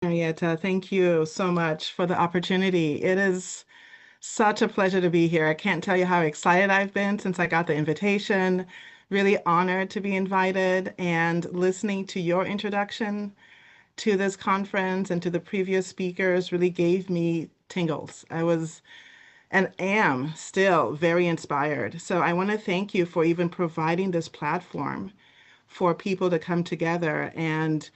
Marietta, thank you so much for the opportunity. It is such a pleasure to be here. I can't tell you how excited I've been since I got the invitation. Really honored to be invited and listening to your introduction to this conference and to the previous speakers really gave me tingles. I was and am still very inspired. So I want to thank you for even providing this platform for people to come together and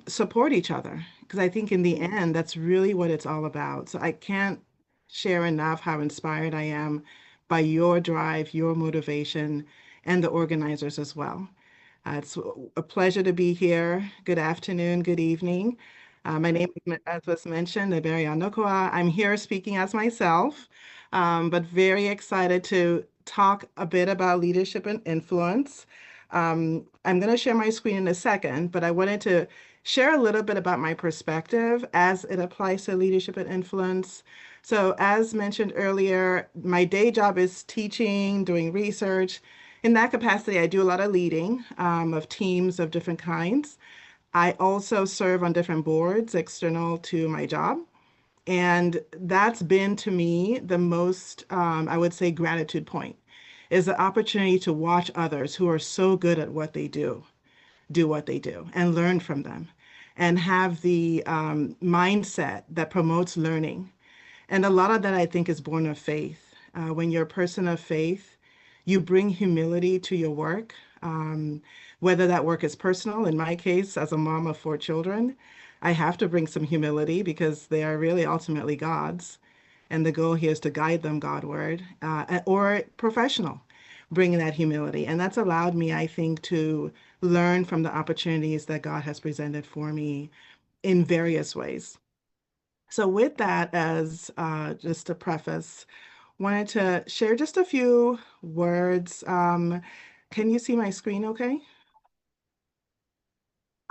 support each other. Because I think in the end, that's really what it's all about. So I can't share enough how inspired I am by your drive, your motivation, and the organizers as well. It's a pleasure to be here. Good afternoon, good evening. My name is, as was mentioned, Ebere Onukwugha. I'm here speaking as myself, but very excited to talk a bit about leadership and influence. I'm going to share my screen in a second, but I wanted to share a little bit about my perspective as it applies to leadership and influence. So, as mentioned earlier, my day job is teaching, doing research. In that capacity, I do a lot of leading of teams of different kinds. I also serve on different boards external to my job. And that's been to me the most, I would say, gratitude point is the opportunity to watch others who are so good at what they do what they do and learn from them and have the mindset that promotes learning. And a lot of that, I think, is born of faith. When you're a person of faith, you bring humility to your work, whether that work is personal. In my case, as a mom of four children, I have to bring some humility because they are really ultimately God's. And the goal here is to guide them Godward, or professional, bringing that humility. And that's allowed me, I think, to learn from the opportunities that God has presented for me in various ways. So with that as just a preface, wanted to share just a few words. Can you see my screen okay?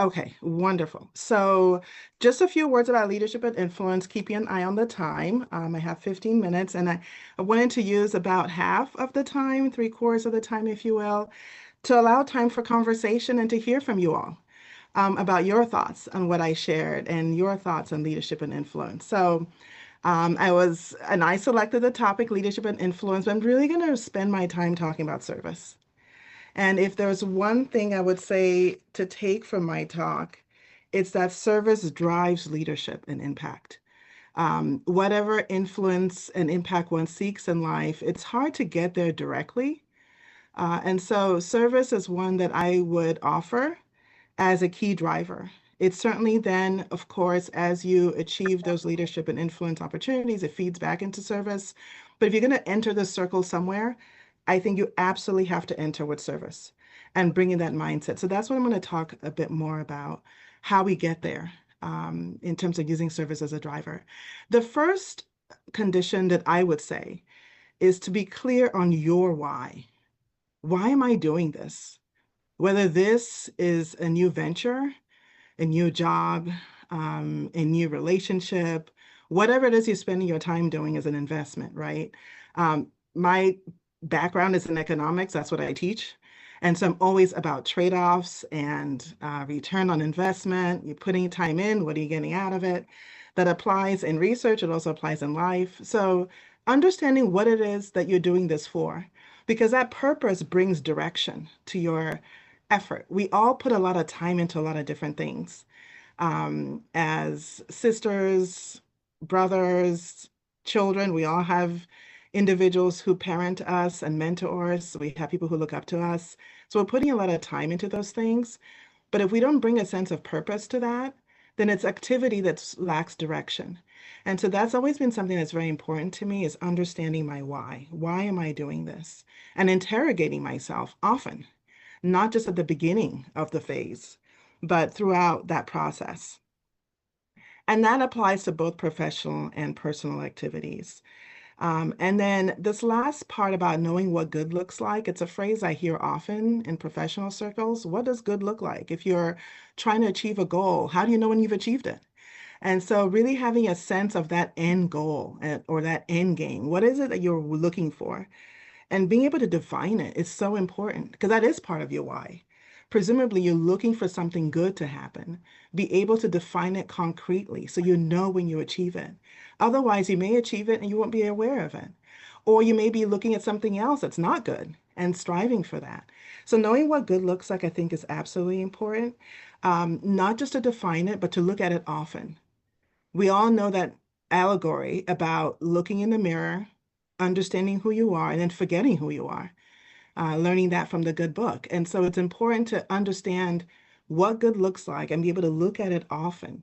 Okay, wonderful. So just a few words about leadership and influence, keeping an eye on the time. I have 15 minutes and I wanted to use about half of the time, three-quarters of the time, if you will, to allow time for conversation and to hear from you all about your thoughts on what I shared and your thoughts on leadership and influence. So I selected the topic leadership and influence, but I'm really going to spend my time talking about service. And if there's one thing I would say to take from my talk, it's that service drives leadership and impact. Whatever influence and impact one seeks in life, it's hard to get there directly. And so service is one that I would offer as a key driver. It's certainly then, of course, as you achieve those leadership and influence opportunities, it feeds back into service. But if you're going to enter the circle somewhere, I think you absolutely have to enter with service and bring in that mindset. So that's what I'm going to talk a bit more about, how we get there in terms of using service as a driver. The first condition that I would say is to be clear on your why. Why am I doing this? Whether this is a new venture, a new job, a new relationship, whatever it is you're spending your time doing is an investment, right? My background is in economics, that's what I teach. And so I'm always about trade-offs and return on investment. You're putting time in, what are you getting out of it? That applies in research, it also applies in life. So understanding what it is that you're doing this for, because that purpose brings direction to your effort. We all put a lot of time into a lot of different things. As sisters, brothers, children, we all have individuals who parent us and mentor us. We have people who look up to us. So we're putting a lot of time into those things. But if we don't bring a sense of purpose to that, then it's activity that lacks direction. And so that's always been something that's very important to me is understanding my why. Why am I doing this? And interrogating myself often, not just at the beginning of the phase, but throughout that process. And that applies to both professional and personal activities. And then this last part about knowing what good looks like, it's a phrase I hear often in professional circles. What does good look like? If you're trying to achieve a goal, how do you know when you've achieved it? And so really having a sense of that end goal or that end game, what is it that you're looking for? And being able to define it is so important because that is part of your why. Presumably, you're looking for something good to happen. Be able to define it concretely so you know when you achieve it. Otherwise, you may achieve it and you won't be aware of it. Or you may be looking at something else that's not good and striving for that. So knowing what good looks like, I think, is absolutely important. Not just to define it, but to look at it often. We all know that allegory about looking in the mirror, understanding who you are, and then forgetting who you are, learning that from the good book. And so it's important to understand what good looks like and be able to look at it often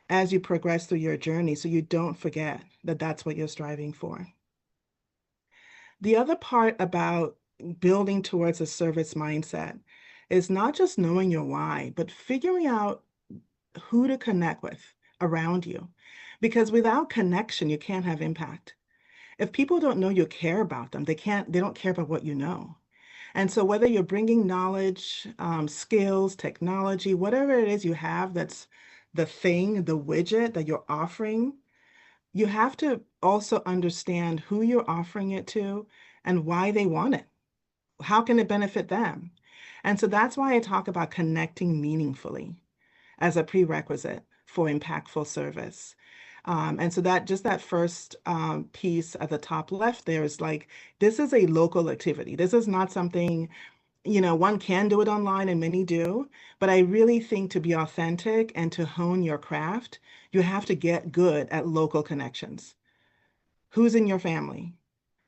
as you progress through your journey so you don't forget that that's what you're striving for. The other part about building towards a service mindset is not just knowing your why, but figuring out who to connect with around you. Because without connection, you can't have impact. If people don't know you care about them, they don't care about what you know. And so whether you're bringing knowledge, skills, technology, whatever it is you have that's the thing, the widget that you're offering, you have to also understand who you're offering it to and why they want it. How can it benefit them? And so that's why I talk about connecting meaningfully as a prerequisite for impactful service. And so that just that first piece at the top left there is like, this is a local activity. This is not something, one can do it online and many do, but I really think to be authentic and to hone your craft, you have to get good at local connections. Who's in your family?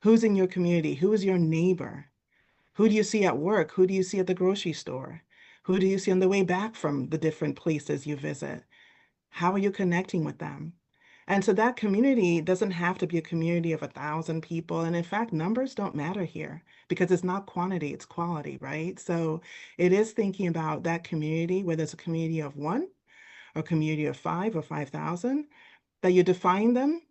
Who's in your community? Who is your neighbor? Who do you see at work? Who do you see at the grocery store? Who do you see on the way back from the different places you visit? How are you connecting with them? And so that community doesn't have to be a community of 1,000 people. And in fact, numbers don't matter here because it's not quantity, it's quality, right? So it is thinking about that community, whether it's a community of one or a community of 5 or 5,000, that you define them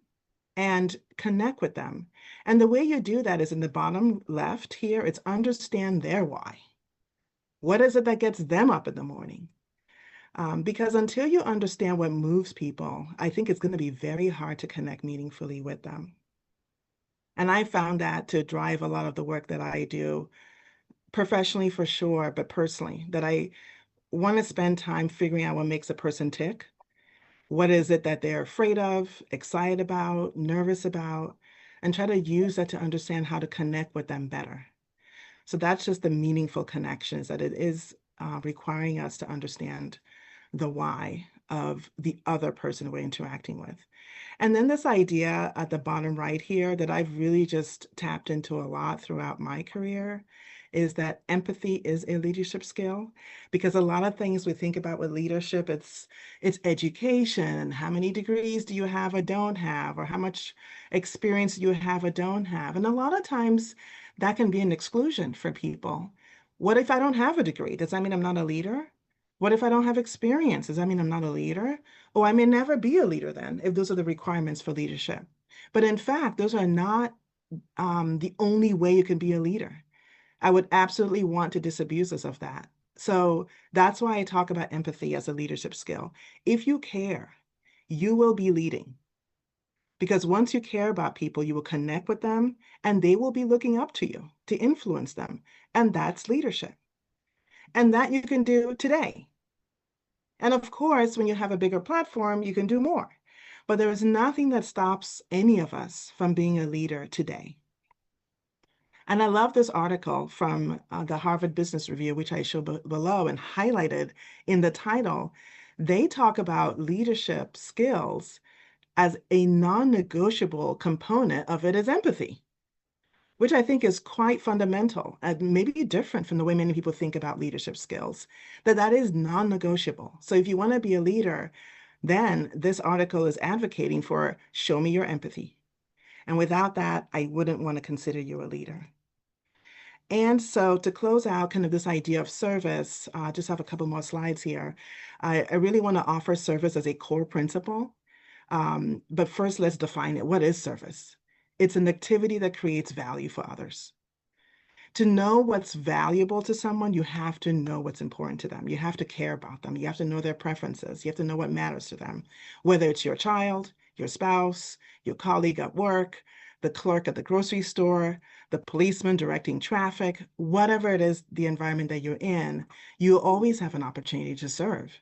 and connect with them. And the way you do that is in the bottom left here, it's understand their why. What is it that gets them up in the morning? Because until you understand what moves people, I think it's going to be very hard to connect meaningfully with them. And I found that to drive a lot of the work that I do, professionally for sure, but personally, that I want to spend time figuring out what makes a person tick. What is it that they're afraid of, excited about, nervous about, and try to use that to understand how to connect with them better. So that's just the meaningful connections that it is requiring us to understand the why of the other person we're interacting with. And then this idea at the bottom right here that I've really just tapped into a lot throughout my career is that empathy is a leadership skill, because a lot of things we think about with leadership, it's education, how many degrees do you have or don't have, or how much experience do you have or don't have. And a lot of times that can be an exclusion for people. What if I don't have a degree? Does that mean I'm not a leader? What if I don't have experience? Does that mean I'm not a leader? Or I may never be a leader then, if those are the requirements for leadership. But in fact, those are not the only way you can be a leader. I would absolutely want to disabuse us of that. So that's why I talk about empathy as a leadership skill. If you care, you will be leading. Because once you care about people, you will connect with them and they will be looking up to you to influence them. And that's leadership. And that you can do today. And of course, when you have a bigger platform, you can do more. But there is nothing that stops any of us from being a leader today. And I love this article from the Harvard Business Review, which I show below and highlighted in the title. They talk about leadership skills as a non-negotiable component of it is empathy, which I think is quite fundamental and maybe different from the way many people think about leadership skills, that is non-negotiable. So if you want to be a leader, then this article is advocating for show me your empathy. And without that, I wouldn't want to consider you a leader. And so to close out kind of this idea of service, just have a couple more slides here. I really want to offer service as a core principle. But first, let's define it. What is service? It's an activity that creates value for others. To know what's valuable to someone, you have to know what's important to them. You have to care about them. You have to know their preferences. You have to know what matters to them, whether it's your child, your spouse, your colleague at work, the clerk at the grocery store, the policeman directing traffic, whatever it is, the environment that you're in, you always have an opportunity to serve.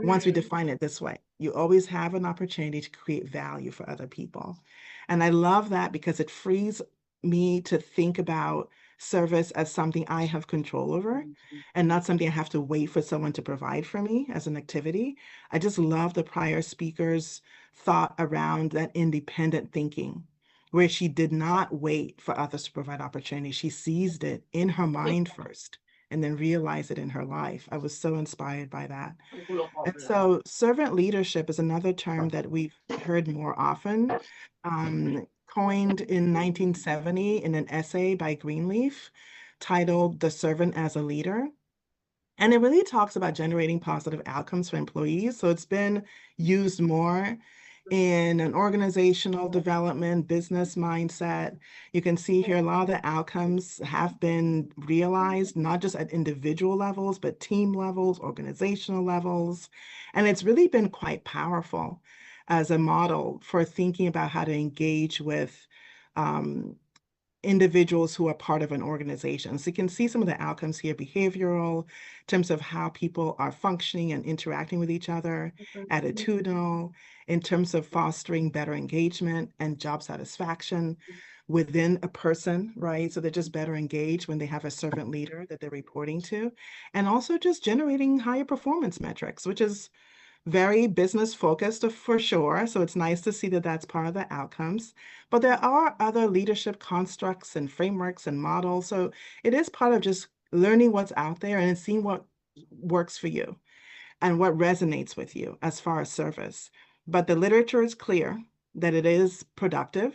Once we define it this way, you always have an opportunity to create value for other people. And I love that because it frees me to think about service as something I have control over and not something I have to wait for someone to provide for me as an activity. I just love the prior speaker's thought around that independent thinking, where she did not wait for others to provide opportunity. She seized it in her mind first and then realized it in her life. I was so inspired by that. And so servant leadership is another term that we've heard more often, coined in 1970 in an essay by Greenleaf titled The Servant as a Leader. And it really talks about generating positive outcomes for employees. So it's been used more in an organizational development, business mindset. You can see here a lot of the outcomes have been realized, not just at individual levels, but team levels, organizational levels. And it's really been quite powerful as a model for thinking about how to engage with individuals who are part of an organization. So you can see some of the outcomes here, behavioral, in terms of how people are functioning and interacting with each other, attitudinal, in terms of fostering better engagement and job satisfaction within a person, right? So they're just better engaged when they have a servant leader that they're reporting to, and also just generating higher performance metrics, which is very business focused for sure. So it's nice to see that that's part of the outcomes. But there are other leadership constructs and frameworks and models. So it is part of just learning what's out there and seeing what works for you and what resonates with you as far as service. But the literature is clear that it is productive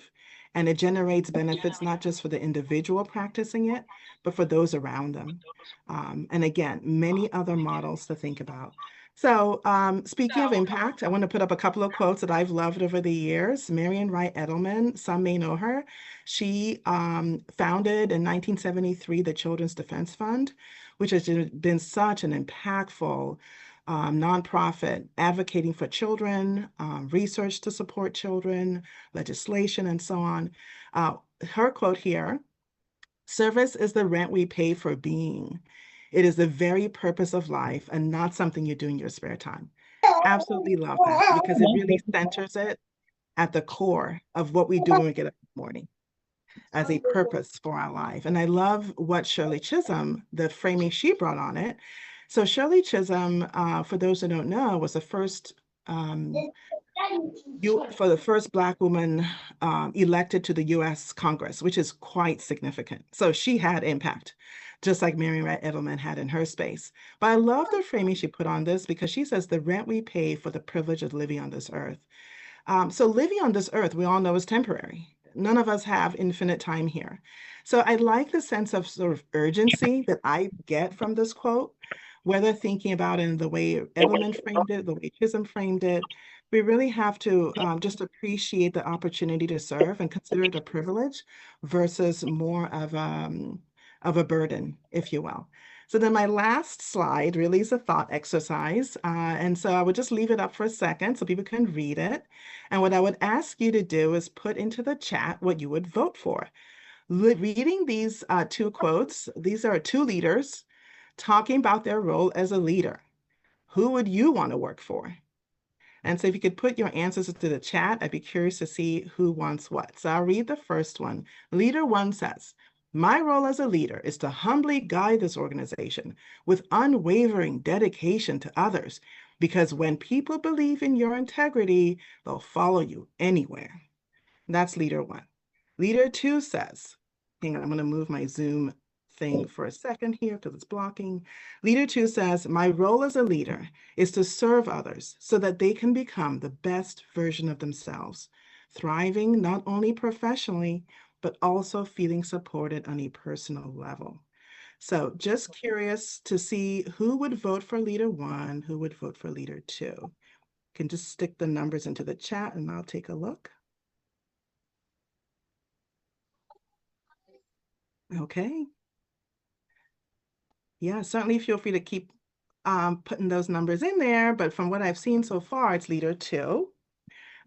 and it generates benefits not just for the individual practicing it, but for those around them. And again, many other models to think about. So speaking of impact, I want to put up a couple of quotes that I've loved over the years. Marian Wright Edelman, some may know her. She founded in 1973 the Children's Defense Fund, which has been such an impactful nonprofit advocating for children, research to support children, legislation, and so on. Her quote here, "Service is the rent we pay for being. It is the very purpose of life and not something you do in your spare time." Absolutely love that because it really centers it at the core of what we do when we get up in the morning as a purpose for our life. And I love what Shirley Chisholm, the framing she brought on it. So Shirley Chisholm, for those who don't know, was the first for the first Black woman elected to the US Congress, which is quite significant. So she had impact, just like Mary Wright Edelman had in her space. But I love the framing she put on this because she says the rent we pay for the privilege of living on this earth. So living on this earth, we all know is temporary. None of us have infinite time here. So I like the sense of sort of urgency that I get from this quote, whether thinking about it in the way Edelman framed it, the way Chisholm framed it. We really have to just appreciate the opportunity to serve and consider it a privilege versus more of a burden, if you will. So then my last slide really is a thought exercise. And so I would just leave it up for a second so people can read it. And what I would ask you to do is put into the chat what you would vote for. Reading these two quotes, these are two leaders talking about their role as a leader. Who would you want to work for? And so if you could put your answers into the chat, I'd be curious to see who wants what. So I'll read the first one. Leader one says, "My role as a leader is to humbly guide this organization with unwavering dedication to others, because when people believe in your integrity, they'll follow you anywhere." That's leader one. Leader two says, hang on, I'm going to move my Zoom thing for a second here because it's blocking. Leader two says, "My role as a leader is to serve others so that they can become the best version of themselves, thriving not only professionally, but also feeling supported on a personal level." So just curious to see who would vote for leader one, who would vote for leader two. You can just stick the numbers into the chat and I'll take a look. Okay. Yeah, certainly feel free to keep putting those numbers in there, but from what I've seen so far, it's leader two.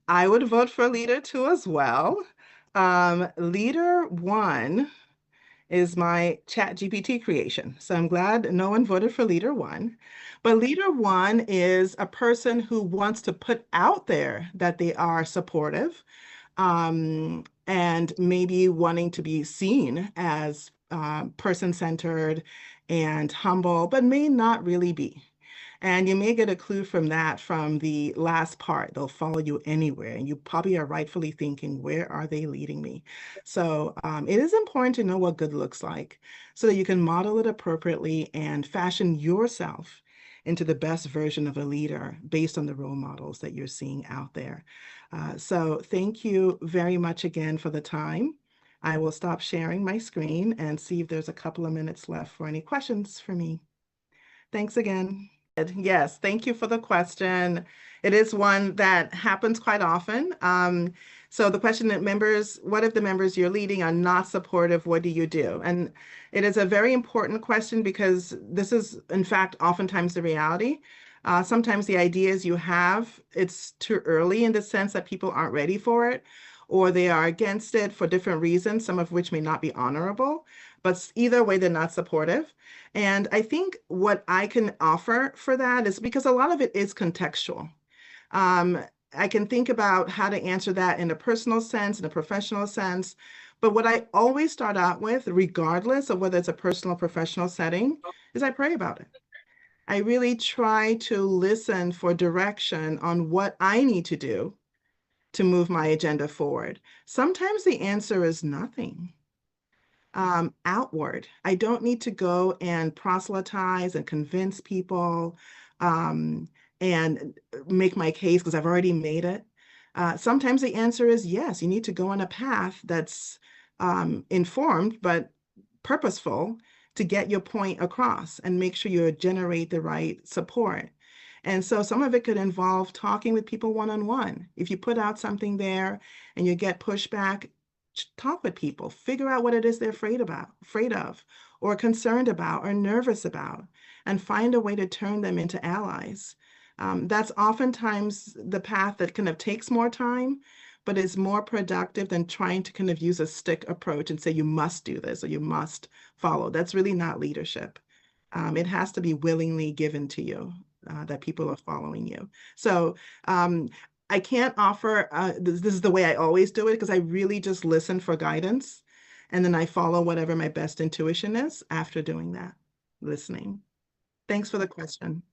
I would vote for leader two as well. Leader one is my chat GPT creation. So I'm glad no one voted for leader one. But leader one is a person who wants to put out there that they are supportive, and maybe wanting to be seen as person-centered and humble, but may not really be. And you may get a clue from that from the last part. They'll follow you anywhere, and you probably are rightfully thinking, where are they leading me? So it is important to know what good looks like so that you can model it appropriately and fashion yourself into the best version of a leader based on the role models that you're seeing out there. So thank you very much again for the time. I will stop sharing my screen and see if there's a couple of minutes left for any questions for me. Thanks again. Yes, thank you for the question. It is one that happens quite often. So the question that members, what if the members you're leading are not supportive? What do you do? And it is a very important question because this is, in fact, oftentimes the reality. Sometimes the ideas you have, it's too early in the sense that people aren't ready for it, or they are against it for different reasons, some of which may not be honorable. But either way, they're not supportive. And I think what I can offer for that is because a lot of it is contextual. Um, I can think about how to answer that in a personal sense, in a professional sense. But what I always start out with, regardless of whether it's a personal or professional setting, is I pray about it. I really try to listen for direction on what I need to do to move my agenda forward. Sometimes the answer is nothing. Outward. I don't need to go and proselytize and convince people, and make my case because I've already made it. Sometimes the answer is yes, you need to go on a path that's informed but purposeful to get your point across and make sure you generate the right support. And so some of it could involve talking with people one-on-one. If you put out something there and you get pushback, talk with people, figure out what it is they're afraid of, or concerned about, or nervous about, and find a way to turn them into allies. That's oftentimes the path that kind of takes more time, but is more productive than trying to kind of use a stick approach and say, you must do this or you must follow. That's really not leadership. It has to be willingly given to you, that people are following you. So I can't offer, this is the way I always do it because I really just listen for guidance and then I follow whatever my best intuition is after doing that, listening. Thanks for the question.